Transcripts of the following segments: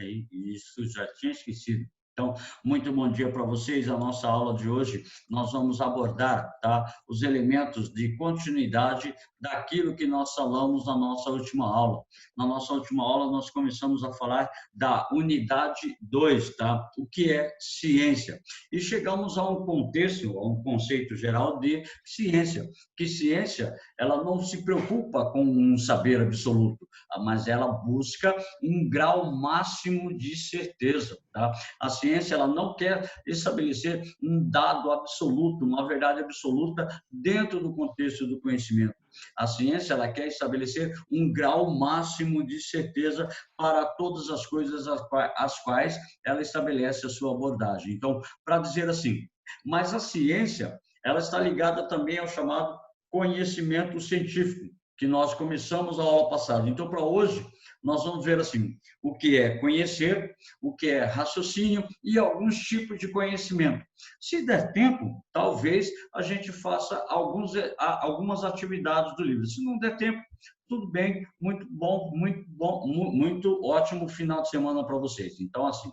peraí, isso já tinha esquecido. Então, muito bom dia para vocês. A nossa aula de hoje, nós vamos abordar, tá, os elementos de continuidade daquilo que nós falamos na nossa última aula. Na nossa última aula, nós começamos a falar da unidade 2, tá? O que é ciência? E chegamos a um contexto, a um conceito geral de ciência, que ciência, ela não se preocupa com um saber absoluto, mas ela busca um grau máximo de certeza, tá? A ciência, ela não quer estabelecer um dado absoluto, uma verdade absoluta dentro do contexto do conhecimento. A ciência, ela quer estabelecer um grau máximo de certeza para todas as coisas às quais ela estabelece a sua abordagem. Então, para dizer assim, mas a ciência, ela está ligada também ao chamado conhecimento científico, que nós começamos a aula passada. Então, para hoje, nós vamos ver assim, o que é conhecer, o que é raciocínio e alguns tipos de conhecimento. Se der tempo, talvez a gente faça algumas atividades do livro. Se não der tempo, tudo bem, muito bom, muito ótimo final de semana para vocês. Então, assim,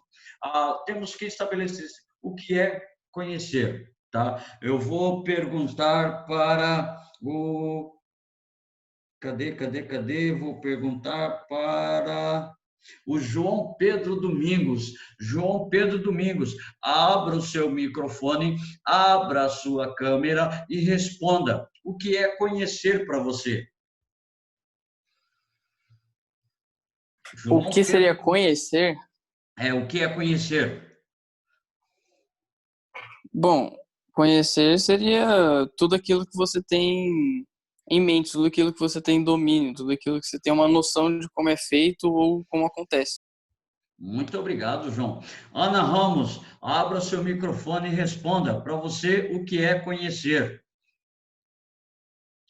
temos que estabelecer o que é conhecer, tá? Eu vou perguntar para o... Cadê? Vou perguntar para o João Pedro Domingos. João Pedro Domingos, abra o seu microfone, abra a sua câmera e responda. O que é conhecer para você? O que seria conhecer? O que é conhecer? Bom, conhecer seria tudo aquilo que você tem em mente, tudo aquilo que você tem em domínio, tudo aquilo que você tem uma noção de como é feito ou como acontece. Muito obrigado, João. Ana Ramos, abra seu microfone e responda. Para você, o que é conhecer?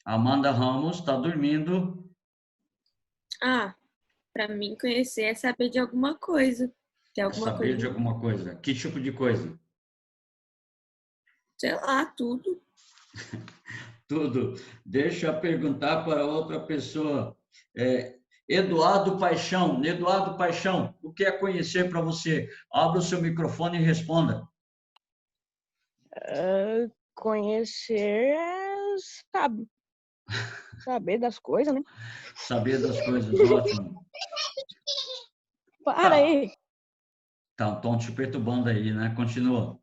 Amanda Ramos está dormindo. Para mim, conhecer é saber de alguma coisa. Saber de alguma coisa. Que tipo de coisa? Sei lá, tudo. Tudo. Deixa eu perguntar para outra pessoa. Eduardo Paixão, o que é conhecer para você? Abra o seu microfone e responda. Conhecer é saber das coisas, né? Saber das coisas, ótimo. Para aí. Tá, estão te perturbando aí, né? Continua.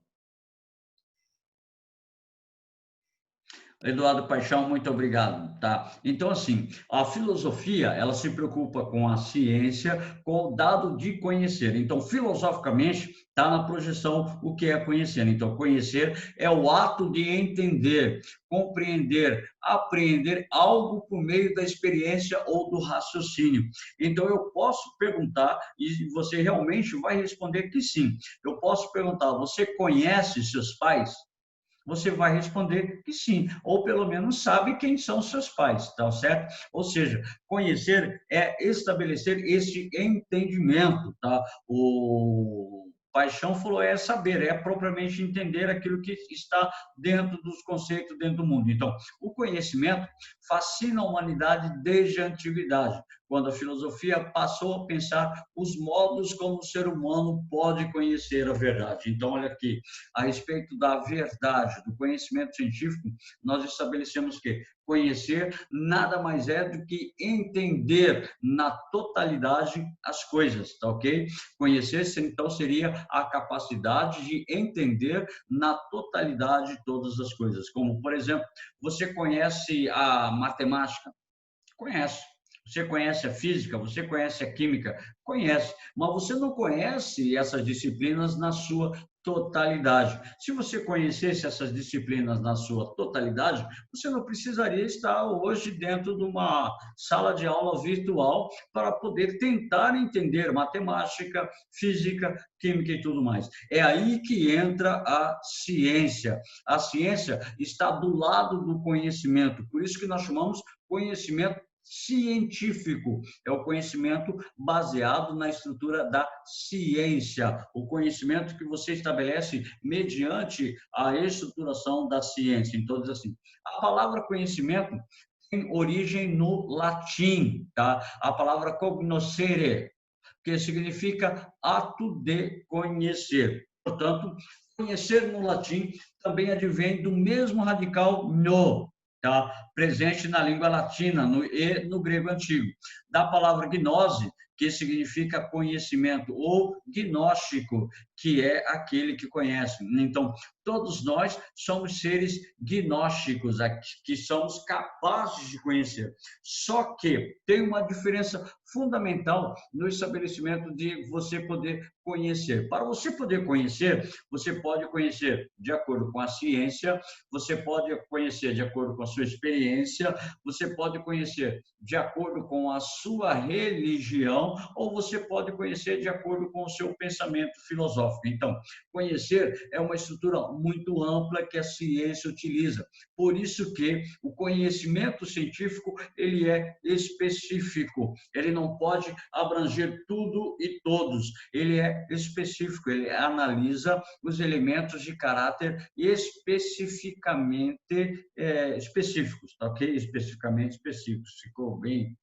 Eduardo Paixão, muito obrigado, tá? Então, assim, a filosofia, ela se preocupa com a ciência, com o dado de conhecer. Então, filosoficamente, está na projeção o que é conhecer. Então, conhecer é o ato de entender, compreender, apreender algo por meio da experiência ou do raciocínio. Então, eu posso perguntar, e você realmente vai responder que sim. Eu posso perguntar, você conhece seus pais? Você vai responder que sim, ou pelo menos sabe quem são seus pais, tá certo? Ou seja, conhecer é estabelecer esse entendimento, tá? O Paixão falou saber, é propriamente entender aquilo que está dentro dos conceitos, dentro do mundo. Então, o conhecimento fascina a humanidade desde a antiguidade, quando a filosofia passou a pensar os modos como o ser humano pode conhecer a verdade. Então, olha aqui, a respeito da verdade, do conhecimento científico, nós estabelecemos que conhecer nada mais é do que entender na totalidade as coisas, tá ok? Conhecer, então, seria a capacidade de entender na totalidade todas as coisas. Como, por exemplo, você conhece a matemática? Conhece. Você conhece a física, você conhece a química, conhece, mas você não conhece essas disciplinas na sua totalidade. Se você conhecesse essas disciplinas na sua totalidade, você não precisaria estar hoje dentro de uma sala de aula virtual para poder tentar entender matemática, física, química e tudo mais. É aí que entra a ciência. A ciência está do lado do conhecimento, por isso que nós chamamos conhecimento científico, é o conhecimento baseado na estrutura da ciência, o conhecimento que você estabelece mediante a estruturação da ciência. Então, diz assim, a palavra conhecimento tem origem no latim, tá? A palavra cognoscere, que significa ato de conhecer. Portanto, conhecer no latim também advém do mesmo radical no, tá? Presente na língua latina e no grego antigo, da palavra gnose, que significa conhecimento, ou gnóstico, que é aquele que conhece. Então, todos nós somos seres gnósticos, que somos capazes de conhecer. Só que tem uma diferença fundamental no estabelecimento de você poder conhecer. Para você poder conhecer, você pode conhecer de acordo com a ciência, você pode conhecer de acordo com a sua experiência, você pode conhecer de acordo com a sua religião, ou você pode conhecer de acordo com o seu pensamento filosófico. Então, conhecer é uma estrutura muito ampla que a ciência utiliza. Por isso que o conhecimento científico, ele é específico. Ele não pode abranger tudo e todos. Ele é específico, ele analisa os elementos de caráter especificamente específicos, tá ok? Especificamente específicos. Ficou bem?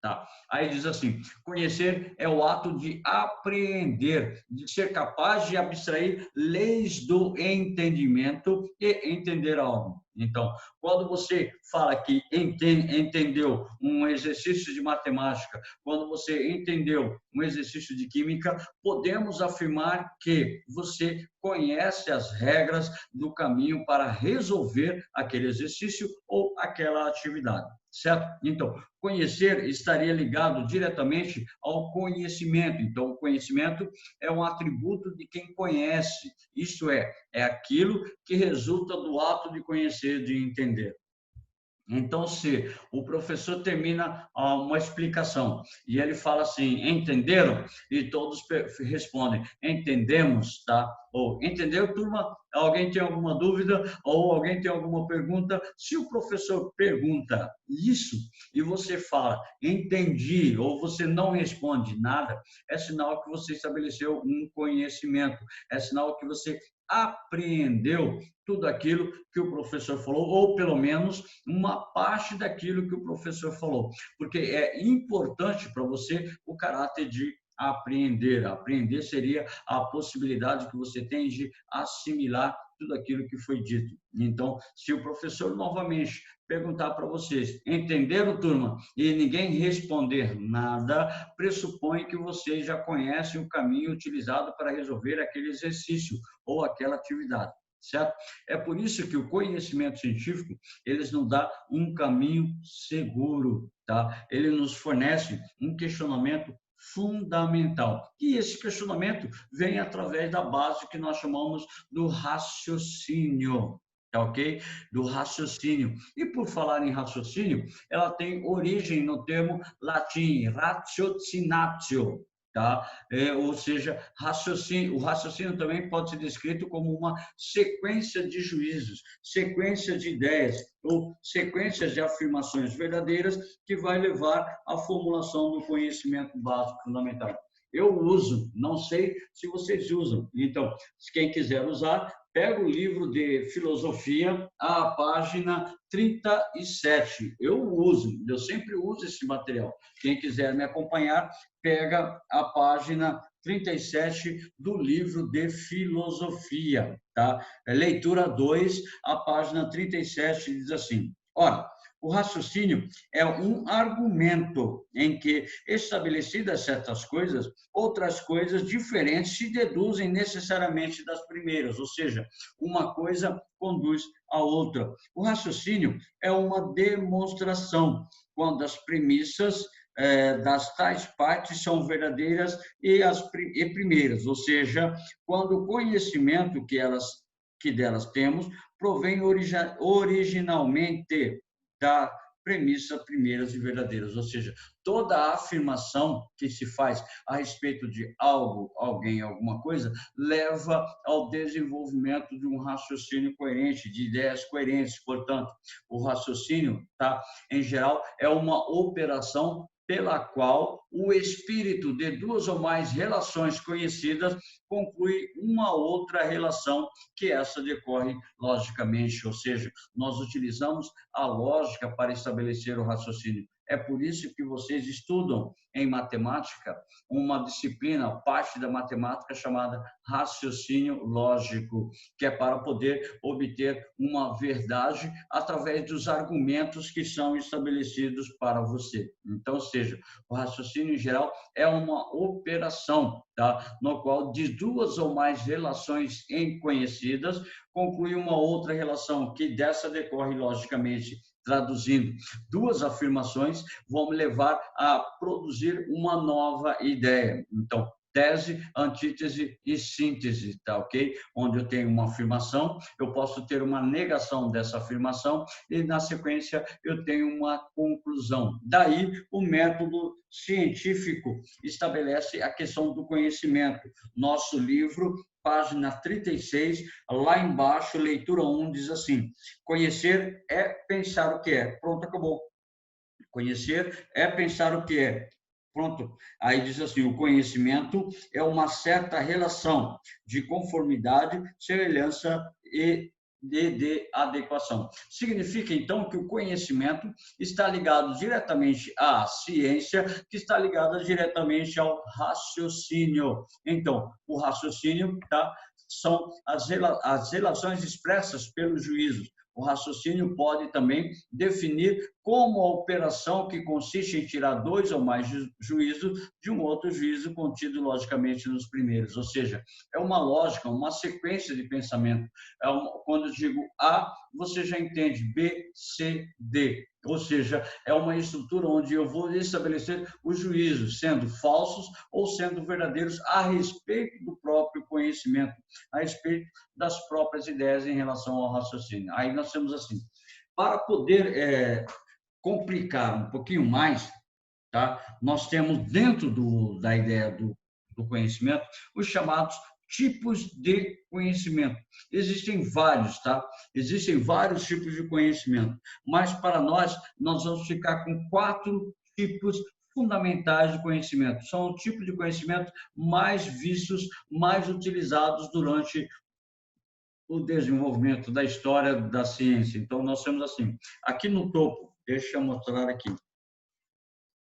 Tá. Aí diz assim: conhecer é o ato de apreender, de ser capaz de abstrair leis do entendimento e entender algo. Então, quando você fala que entendeu um exercício de matemática, quando você entendeu um exercício de química, podemos afirmar que você conhece as regras do caminho para resolver aquele exercício ou aquela atividade, certo? Então, conhecer estaria ligado diretamente ao conhecimento. Então, o conhecimento é um atributo de quem conhece, isto é aquilo que resulta do ato de conhecer, de entender. Então, se o professor termina uma explicação e ele fala assim, entenderam? E todos respondem, entendemos, tá? Ou, entendeu, turma? Alguém tem alguma dúvida? Ou alguém tem alguma pergunta? Se o professor pergunta isso e você fala, entendi, ou você não responde nada, é sinal que você estabeleceu um conhecimento, é sinal que você apreendeu tudo aquilo que o professor falou, ou pelo menos uma parte daquilo que o professor falou, porque é importante para você o caráter de apreender. Apreender seria a possibilidade que você tem de assimilar tudo aquilo que foi dito. Então, se o professor novamente perguntar para vocês, entenderam, turma? E ninguém responder nada, pressupõe que vocês já conhecem o caminho utilizado para resolver aquele exercício ou aquela atividade, certo? É por isso que o conhecimento científico, eles nos dá um caminho seguro, tá? Ele nos fornece um questionamento fundamental. E esse questionamento vem através da base que nós chamamos do raciocínio, tá ok? Do raciocínio. E por falar em raciocínio, ela tem origem no termo latim, ratiocinatio, tá? Ou seja, raciocínio. O raciocínio também pode ser descrito como uma sequência de juízos, sequência de ideias ou sequências de afirmações verdadeiras que vai levar à formulação do conhecimento básico fundamental. Eu uso, não sei se vocês usam. Então, quem quiser usar, pega o livro de filosofia, a página 37. Eu sempre uso esse material. Quem quiser me acompanhar, pega a página 37 do livro de filosofia, tá? Leitura 2, a página 37 diz assim: ora, o raciocínio é um argumento em que, estabelecidas certas coisas, outras coisas diferentes se deduzem necessariamente das primeiras, ou seja, uma coisa conduz à outra. O raciocínio é uma demonstração, quando as premissas das tais partes são verdadeiras e primeiras, ou seja, quando o conhecimento que delas temos provém originalmente da premissa primeiras e verdadeiras, ou seja, toda a afirmação que se faz a respeito de algo, alguém, alguma coisa, leva ao desenvolvimento de um raciocínio coerente, de ideias coerentes. Portanto, o raciocínio, tá, em geral, é uma operação pela qual o espírito de duas ou mais relações conhecidas conclui uma outra relação que essa decorre logicamente, ou seja, nós utilizamos a lógica para estabelecer o raciocínio. É por isso que vocês estudam em matemática uma disciplina, parte da matemática chamada raciocínio lógico, que é para poder obter uma verdade através dos argumentos que são estabelecidos para você. Então, ou seja, o raciocínio em geral é uma operação, tá? No qual de duas ou mais relações conhecidas conclui uma outra relação, que dessa decorre logicamente. Traduzindo, duas afirmações vão me levar a produzir uma nova ideia. Então, tese, antítese e síntese, tá ok? Onde eu tenho uma afirmação, eu posso ter uma negação dessa afirmação e, na sequência, eu tenho uma conclusão. Daí, o método científico estabelece a questão do conhecimento. Nosso livro, página 36, lá embaixo, leitura 1, diz assim: conhecer é pensar o que é. Pronto, acabou. Conhecer é pensar o que é. Pronto. Aí diz assim: o conhecimento é uma certa relação de conformidade, semelhança e de adequação. Significa, então, que o conhecimento está ligado diretamente à ciência, que está ligada diretamente ao raciocínio. Então, o raciocínio, tá, são as relações expressas pelos juízos. O raciocínio pode também definir como a operação que consiste em tirar dois ou mais juízos de um outro juízo contido logicamente nos primeiros. Ou seja, é uma lógica, uma sequência de pensamento. Quando eu digo A, você já entende B, C, D. Ou seja, é uma estrutura onde eu vou estabelecer os juízos, sendo falsos ou sendo verdadeiros, a respeito do próprio conhecimento, a respeito das próprias ideias em relação ao raciocínio. Aí nós temos assim, para poder complicar um pouquinho mais, tá? Nós temos dentro da ideia do conhecimento os chamados tipos de conhecimento. Existem vários, tá? Existem vários tipos de conhecimento, mas para nós vamos ficar com 4 tipos fundamentais de conhecimento. São o tipo de conhecimento mais vistos, mais utilizados durante o desenvolvimento da história da ciência. Então, nós temos assim, aqui no topo, deixa eu mostrar aqui.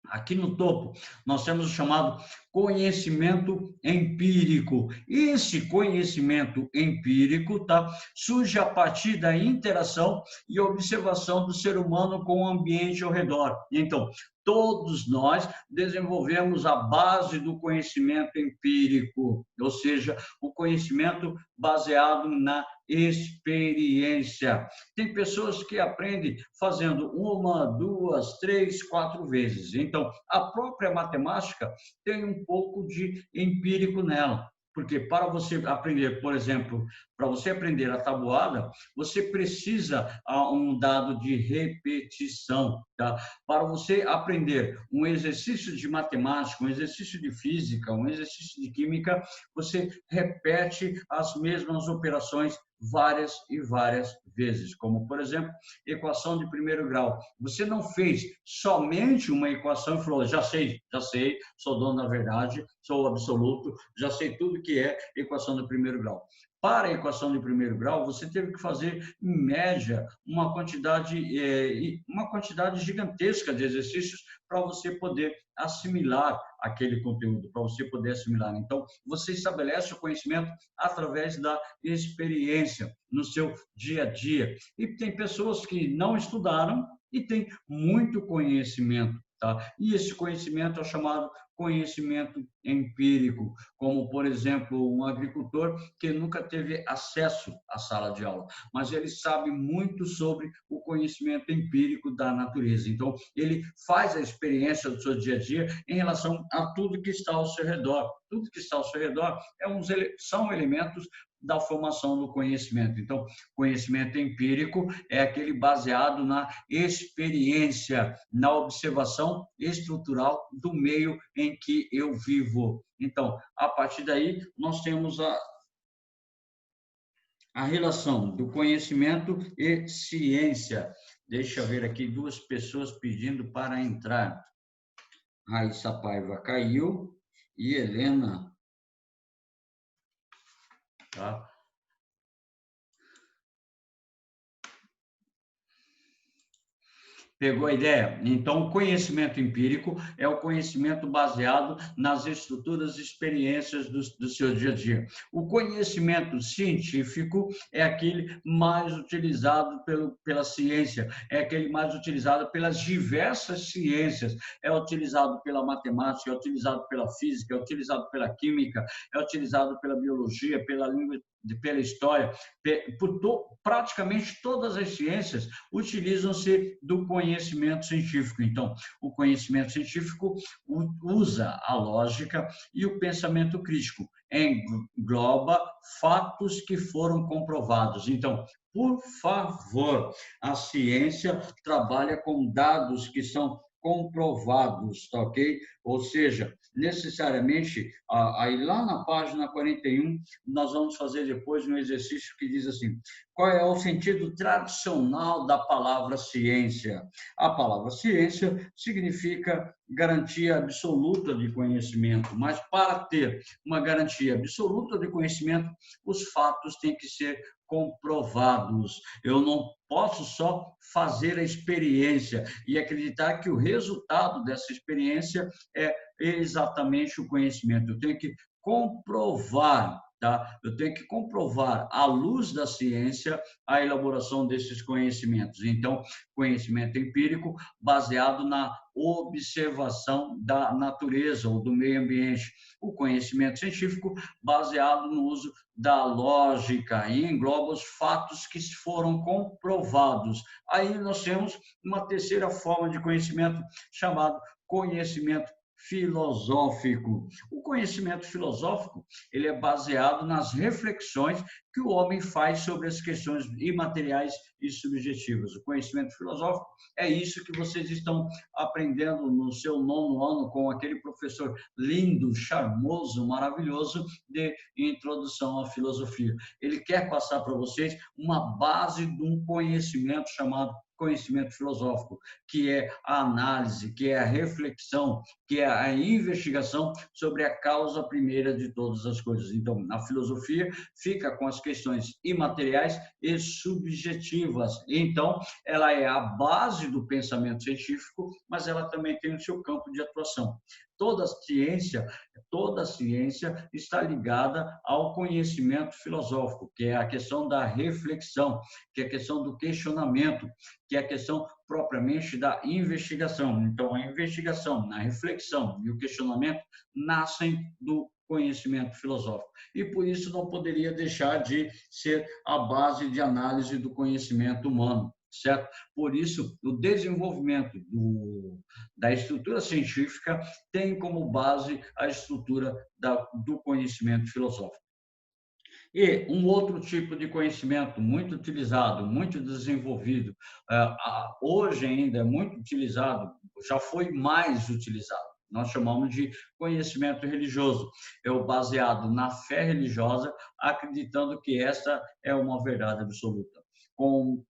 Aqui no topo, nós temos o chamado conhecimento empírico. Esse conhecimento empírico, tá, surge a partir da interação e observação do ser humano com o ambiente ao redor. Então, todos nós desenvolvemos a base do conhecimento empírico, ou seja, o conhecimento baseado na experiência. Tem pessoas que aprendem fazendo 1, 2, 3, 4 vezes. Então, a própria matemática tem um pouco de empírico nela. Porque para você aprender, por exemplo, para você aprender a tabuada, você precisa um dado de repetição, tá? Para você aprender um exercício de matemática, um exercício de física, um exercício de química, você repete as mesmas operações várias e várias vezes, como, por exemplo, equação de primeiro grau. Você não fez somente uma equação e falou, já sei, sou dono da verdade, sou o absoluto, já sei tudo que é equação de primeiro grau. Para a equação de primeiro grau, você teve que fazer, em média, uma quantidade gigantesca de exercícios para você poder assimilar aquele conteúdo, para você poder assimilar. Então, você estabelece o conhecimento através da experiência no seu dia a dia. E tem pessoas que não estudaram e têm muito conhecimento, tá? E esse conhecimento é chamado conhecimento empírico, como, por exemplo, um agricultor que nunca teve acesso à sala de aula, mas ele sabe muito sobre o conhecimento empírico da natureza. Então, ele faz a experiência do seu dia a dia em relação a tudo que está ao seu redor. Tudo que está ao seu redor são elementos da formação do conhecimento. Então, conhecimento empírico é aquele baseado na experiência, na observação estrutural do meio em que eu vivo. Então, a partir daí, nós temos a relação do conhecimento e ciência. Deixa eu ver aqui 2 pessoas pedindo para entrar. Raíssa Paiva caiu e Helena. Tá? Pegou a ideia? Então, o conhecimento empírico é o conhecimento baseado nas estruturas e experiências do seu dia a dia. O conhecimento científico é aquele mais utilizado pela ciência, é aquele mais utilizado pelas diversas ciências, é utilizado pela matemática, é utilizado pela física, é utilizado pela química, é utilizado pela biologia, pela língua, pela história, praticamente todas as ciências utilizam-se do conhecimento científico. Então, o conhecimento científico usa a lógica e o pensamento crítico, engloba fatos que foram comprovados. Então, por favor, a ciência trabalha com dados que são comprovados, tá ok? Ou seja, necessariamente, aí lá na página 41, nós vamos fazer depois um exercício que diz assim: qual é o sentido tradicional da palavra ciência? A palavra ciência significa garantia absoluta de conhecimento, mas para ter uma garantia absoluta de conhecimento, os fatos têm que ser comprovados. Eu não posso só fazer a experiência e acreditar que o resultado dessa experiência é exatamente o conhecimento. Eu tenho que comprovar, tá? Eu tenho que comprovar, à luz da ciência, a elaboração desses conhecimentos. Então, conhecimento empírico baseado na observação da natureza ou do meio ambiente. O conhecimento científico baseado no uso da lógica e engloba os fatos que foram comprovados. Aí nós temos uma terceira forma de conhecimento chamado conhecimento filosófico. O conhecimento filosófico, ele é baseado nas reflexões que o homem faz sobre as questões imateriais e subjetivas. O conhecimento filosófico é isso que vocês estão aprendendo no seu 9º ano com aquele professor lindo, charmoso, maravilhoso de introdução à filosofia. Ele quer passar para vocês uma base de um conhecimento chamado conhecimento filosófico, que é a análise, que é a reflexão, que é a investigação sobre a causa primeira de todas as coisas. Então, a filosofia fica com as questões imateriais e subjetivas. Então, ela é a base do pensamento científico, mas ela também tem o seu campo de atuação. Toda ciência está ligada ao conhecimento filosófico, que é a questão da reflexão, que é a questão do questionamento, que é a questão propriamente da investigação. Então, a investigação, a reflexão e o questionamento nascem do conhecimento filosófico. E por isso não poderia deixar de ser a base de análise do conhecimento humano, certo? Por isso, o desenvolvimento da estrutura científica tem como base a estrutura do conhecimento filosófico. E um outro tipo de conhecimento muito utilizado, muito desenvolvido, hoje ainda é muito utilizado, já foi mais utilizado. Nós chamamos de conhecimento religioso. É o baseado na fé religiosa, acreditando que essa é uma verdade absoluta.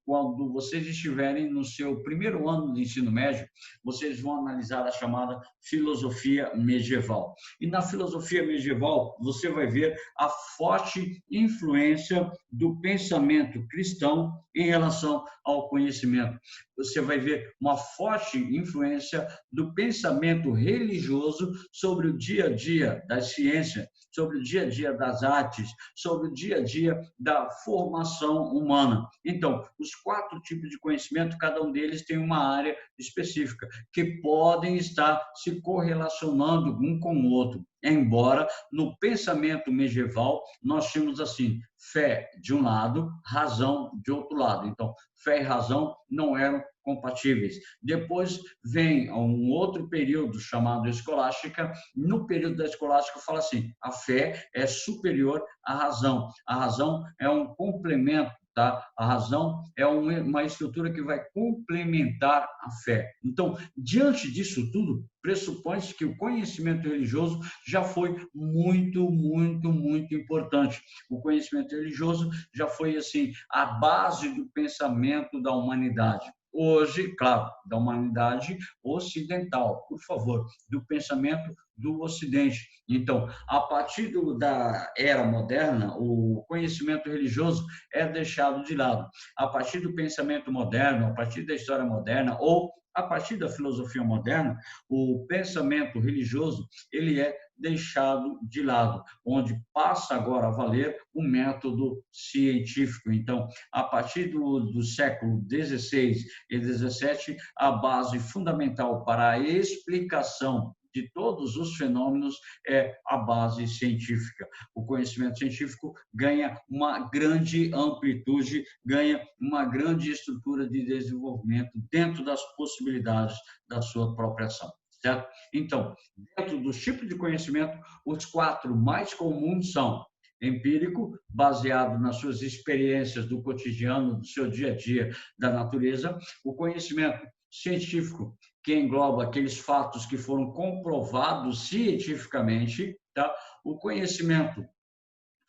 Quando vocês estiverem no seu 1º ano de ensino médio, vocês vão analisar a chamada filosofia medieval. E na filosofia medieval, você vai ver a forte influência do pensamento cristão em relação ao conhecimento. Você vai ver uma forte influência do pensamento religioso sobre o dia a dia das ciências, sobre o dia a dia das artes, sobre o dia a dia da formação humana. Então, os 4 tipos de conhecimento, cada um deles tem uma área específica, que podem estar se correlacionando um com o outro. Embora no pensamento medieval nós tínhamos assim, fé de um lado, razão de outro lado. Então, fé e razão não eram compatíveis. Depois vem um outro período chamado escolástica. No período da escolástica fala assim, a fé é superior à razão. A razão é um complemento, tá? A razão é uma estrutura que vai complementar a fé. Então, diante disso tudo, pressupõe-se que o conhecimento religioso já foi muito, muito, muito importante. O conhecimento religioso já foi, assim, a base do pensamento da humanidade. Hoje, claro, da humanidade ocidental, por favor, do pensamento do Ocidente. Então, a partir da era moderna, o conhecimento religioso é deixado de lado. A partir do pensamento moderno, a partir da história moderna, ou A partir da filosofia moderna, o pensamento religioso ele é deixado de lado, onde passa agora a valer o método científico. Então, a partir do século XVI e XVII, a base fundamental para a explicação de todos os fenômenos é a base científica. O conhecimento científico ganha uma grande amplitude, ganha uma grande estrutura de desenvolvimento dentro das possibilidades da sua própria ação, certo? Então, dentro dos tipos de conhecimento, os 4 mais comuns são empírico, baseado nas suas experiências do cotidiano, do seu dia a dia, da natureza, o conhecimento científico, que engloba aqueles fatos que foram comprovados cientificamente, tá? O conhecimento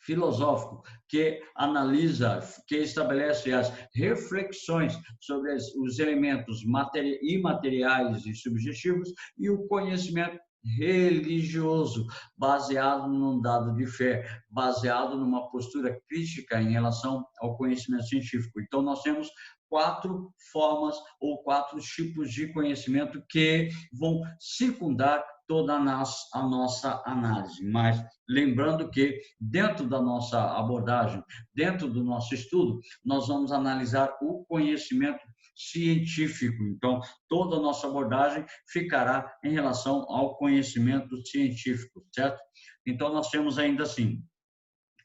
filosófico, que analisa, que estabelece as reflexões sobre os elementos imateriais e subjetivos, e o conhecimento religioso, baseado num dado de fé, baseado numa postura crítica em relação ao conhecimento científico. Então, nós temos 4 formas ou 4 tipos de conhecimento que vão circundar toda a nossa análise. Mas lembrando que dentro da nossa abordagem, dentro do nosso estudo, nós vamos analisar o conhecimento científico. Então, toda a nossa abordagem ficará em relação ao conhecimento científico, certo? Então, nós temos ainda assim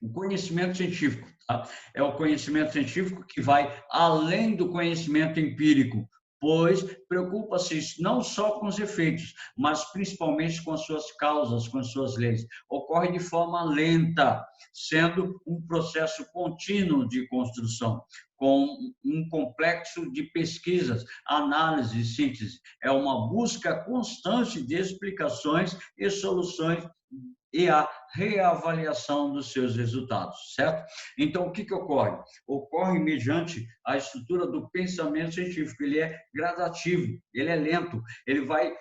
o conhecimento científico, tá? É o conhecimento científico que vai além do conhecimento empírico, pois preocupa-se não só com os efeitos, mas principalmente com as suas causas, com as suas leis. Ocorre de forma lenta, sendo um processo contínuo de construção, com um complexo de pesquisas, análise e síntese. É uma busca constante de explicações e soluções e a reavaliação dos seus resultados, certo? Então, o que ocorre? Ocorre mediante a estrutura do pensamento científico. Ele é gradativo, ele é lento, ele vai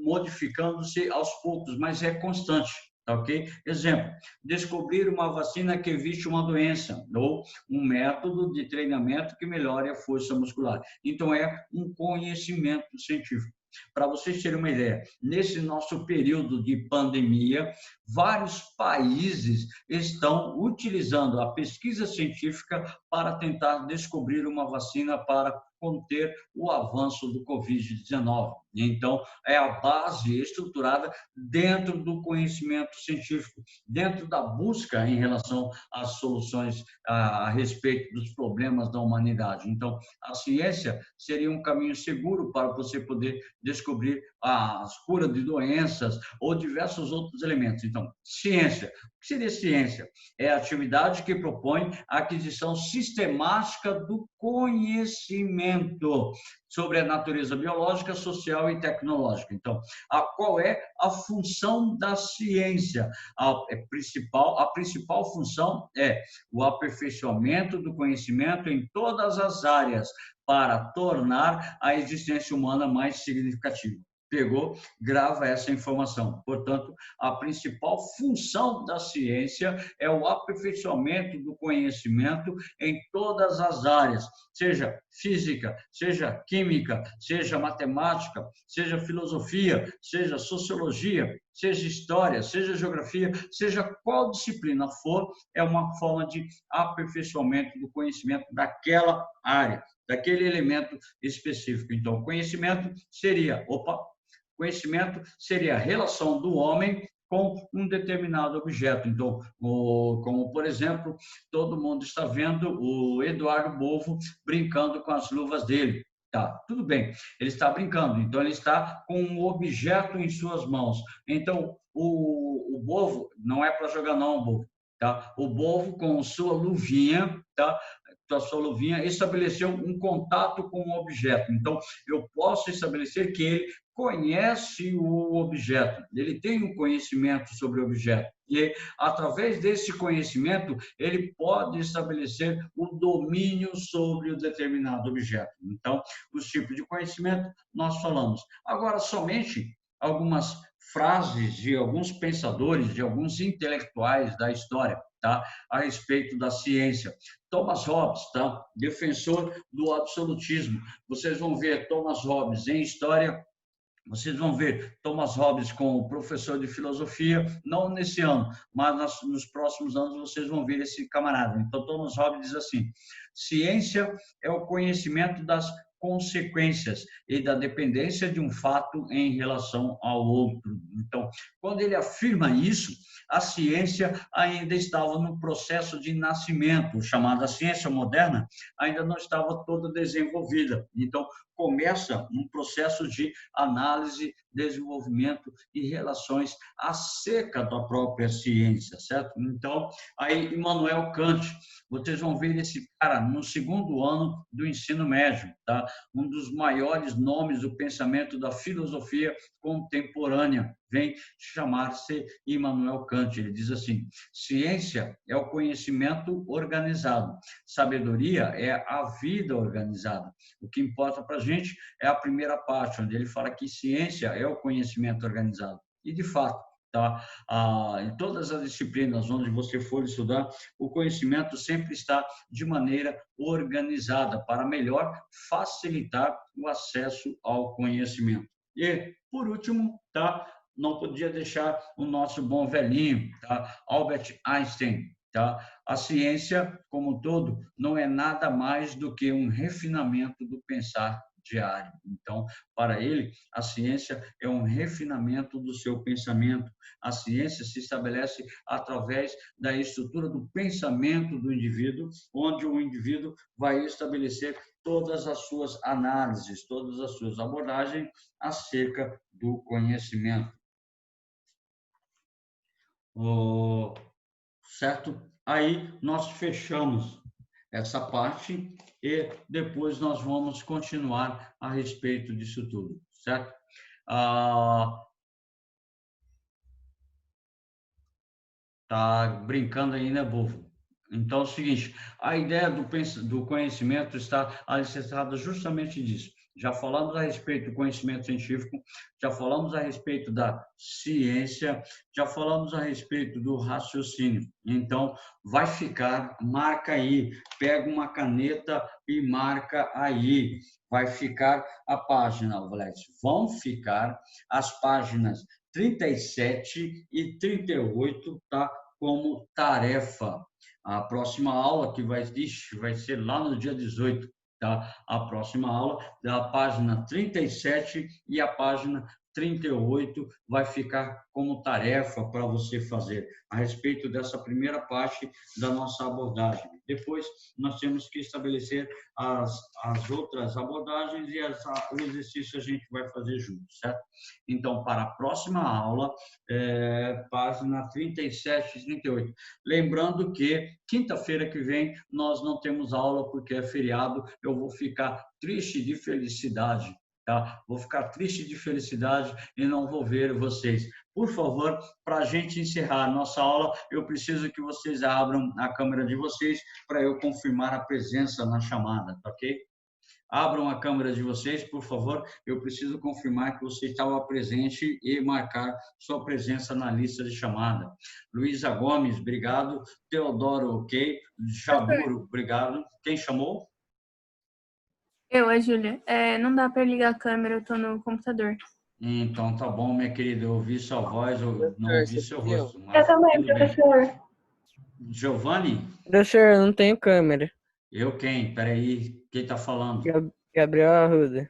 modificando-se aos poucos, mas é constante. Ok? Exemplo, descobrir uma vacina que evite uma doença ou um método de treinamento que melhore a força muscular. Então, é um conhecimento científico. Para vocês terem uma ideia, nesse nosso período de pandemia, vários países estão utilizando a pesquisa científica para tentar descobrir uma vacina para conter o avanço do Covid-19. Então, é a base estruturada dentro do conhecimento científico, dentro da busca em relação às soluções a respeito dos problemas da humanidade. Então, a ciência seria um caminho seguro para você poder descobrir as curas de doenças ou diversos outros elementos. Então, ciência. O que seria ciência? É a atividade que propõe a aquisição sistemática do conhecimento sobre a natureza biológica, social e tecnológica. Então, qual é a função da ciência? A principal função é o aperfeiçoamento do conhecimento em todas as áreas para tornar a existência humana mais significativa. Pegou, grava essa informação. Portanto, a principal função da ciência é o aperfeiçoamento do conhecimento em todas as áreas, seja física, seja química, seja matemática, seja filosofia, seja sociologia, seja história, seja geografia, seja qual disciplina for, é uma forma de aperfeiçoamento do conhecimento daquela área, daquele elemento específico. Então, conhecimento seria a relação do homem com um determinado objeto. Então, como, por exemplo, todo mundo está vendo o Eduardo Bovo brincando com as luvas dele. Tá, tudo bem, ele está brincando, então ele está com um objeto em suas mãos. Então, o Bovo, não é para jogar não, Bovo, tá? O Bovo com sua luvinha, tá? A sua luvinha estabeleceu um contato com o objeto. Então, eu posso estabelecer que ele conhece o objeto, ele tem um conhecimento sobre o objeto. E, através desse conhecimento, ele pode estabelecer o domínio sobre o determinado objeto. Então, os tipos de conhecimento nós falamos. Agora, somente algumas frases de alguns pensadores, de alguns intelectuais da história, tá? A respeito da ciência. Thomas Hobbes, tá? Defensor do absolutismo. Vocês vão ver Thomas Hobbes em história. Vocês vão ver Thomas Hobbes como professor de filosofia, não nesse ano, mas nos próximos anos vocês vão ver esse camarada. Então, Thomas Hobbes diz assim: ciência é o conhecimento das consequências e da dependência de um fato em relação ao outro. Então, quando ele afirma isso, a ciência ainda estava no processo de nascimento, chamada ciência moderna, ainda não estava toda desenvolvida. Então, começa um processo de análise, desenvolvimento e relações acerca da própria ciência, certo? Então, aí Immanuel Kant, vocês vão ver esse cara no segundo ano do ensino médio, tá? Um dos maiores nomes do pensamento da filosofia contemporânea, vem chamar-se Immanuel Kant. Ele diz assim: ciência é o conhecimento organizado, sabedoria é a vida organizada. O que importa para a gente é a primeira parte, onde ele fala que ciência é o conhecimento organizado. E, de fato, tá? Em todas as disciplinas onde você for estudar, o conhecimento sempre está de maneira organizada, para melhor facilitar o acesso ao conhecimento. E, por último, tá? Não podia deixar o nosso bom velhinho, tá? Albert Einstein. Tá? A ciência, como um todo, não é nada mais do que um refinamento do pensar diário. Então, para ele, a ciência é um refinamento do seu pensamento. A ciência se estabelece através da estrutura do pensamento do indivíduo, onde o indivíduo vai estabelecer todas as suas análises, todas as suas abordagens acerca do conhecimento. Certo? Aí nós fechamos essa parte e depois nós vamos continuar a respeito disso tudo, certo? Tá brincando aí, né, bovo? Então é o seguinte, a ideia do conhecimento está alicerçada justamente disso. Já falamos a respeito do conhecimento científico, já falamos a respeito da ciência, já falamos a respeito do raciocínio. Então, vai ficar, marca aí, pega uma caneta e marca aí. Vai ficar a página, Alex. Vão ficar as páginas 37 e 38, tá? Como tarefa. A próxima aula que vai ser lá no dia 18, tá? A próxima aula da página 37 e a página 38 vai ficar como tarefa para você fazer a respeito dessa primeira parte da nossa abordagem. Depois, nós temos que estabelecer as outras abordagens e o exercício a gente vai fazer junto, certo? Então, para a próxima aula, página 37 e 38. Lembrando que quinta-feira que vem nós não temos aula porque é feriado, eu vou ficar triste de felicidade. Tá? Vou ficar triste de felicidade e não vou ver vocês. Por favor, para a gente encerrar a nossa aula, eu preciso que vocês abram a câmera de vocês para eu confirmar a presença na chamada, tá ok? Abram a câmera de vocês, por favor. Eu preciso confirmar que você estava presente e marcar sua presença na lista de chamada. Luísa Gomes, obrigado. Teodoro, ok. Jaburo, obrigado. Quem chamou? Eu, a Júlia. Não dá para ligar a câmera, eu estou no computador. Então, tá bom, minha querida. Eu ouvi sua voz, eu não ouvi seu rosto. Eu também, professor. Giovanni? Professor, eu não tenho câmera. Eu quem? Peraí, quem está falando? Gabriel Arruda.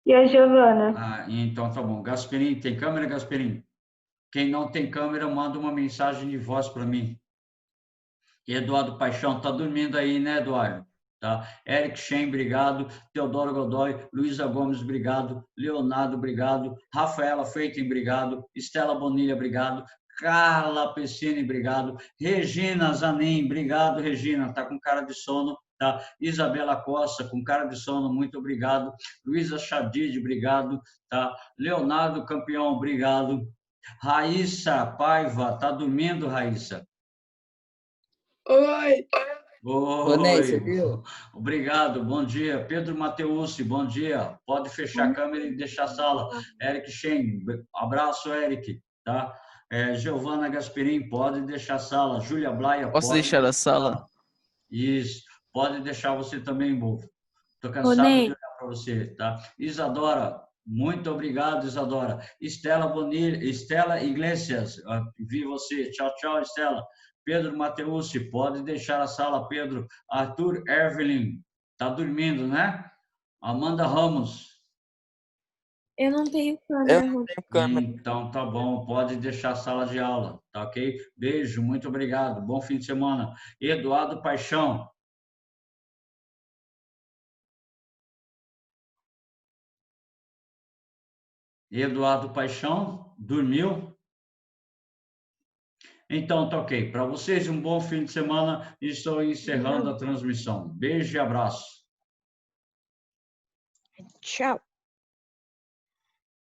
E a Giovana? Então tá bom. Gasperini, tem câmera, Gasperini? Quem não tem câmera, manda uma mensagem de voz para mim. Eduardo Paixão, tá dormindo aí, né, Eduardo? Tá? Eric Shen, obrigado. Teodoro Godoy, Luísa Gomes, obrigado. Leonardo, obrigado. Rafaela Freitin, obrigado. Estela Bonilha, obrigado. Carla Pessini, obrigado. Regina Zanin, obrigado, Regina. Tá com cara de sono. Tá? Isabela Costa, com cara de sono, muito obrigado. Luísa Chadid, obrigado. Tá? Leonardo Campeão, obrigado. Raíssa Paiva, tá dormindo, Raíssa? Oi. Ô, Ney, você Oi, viu? obrigado, bom dia. Pedro Mateucci, bom dia. Pode fechar a câmera e deixar a sala. Eric Shen, abraço, Eric, tá? Giovana Gasperin, pode deixar a sala. Júlia Blaia, Posso pode deixar a sala? Isso, pode deixar você também, Bolfo. Estou Ô, cansado de Ney, olhar para você, tá? Isadora, muito obrigado, Isadora. Estela Bonilha, Estela Iglesias, vi você. Tchau, tchau, Estela. Pedro Mateucci, pode deixar a sala, Pedro. Arthur Evelyn, tá dormindo, né? Amanda Ramos. Eu não tenho Eu câmera, não Rodrigo. tenho câmera. Então, tá bom, pode deixar a sala de aula, tá ok? Beijo, muito obrigado. Bom fim de semana. Eduardo Paixão. Eduardo Paixão, dormiu? Então, tá ok. Para vocês, um bom fim de semana. Estou encerrando a transmissão. Beijo e abraço. Tchau.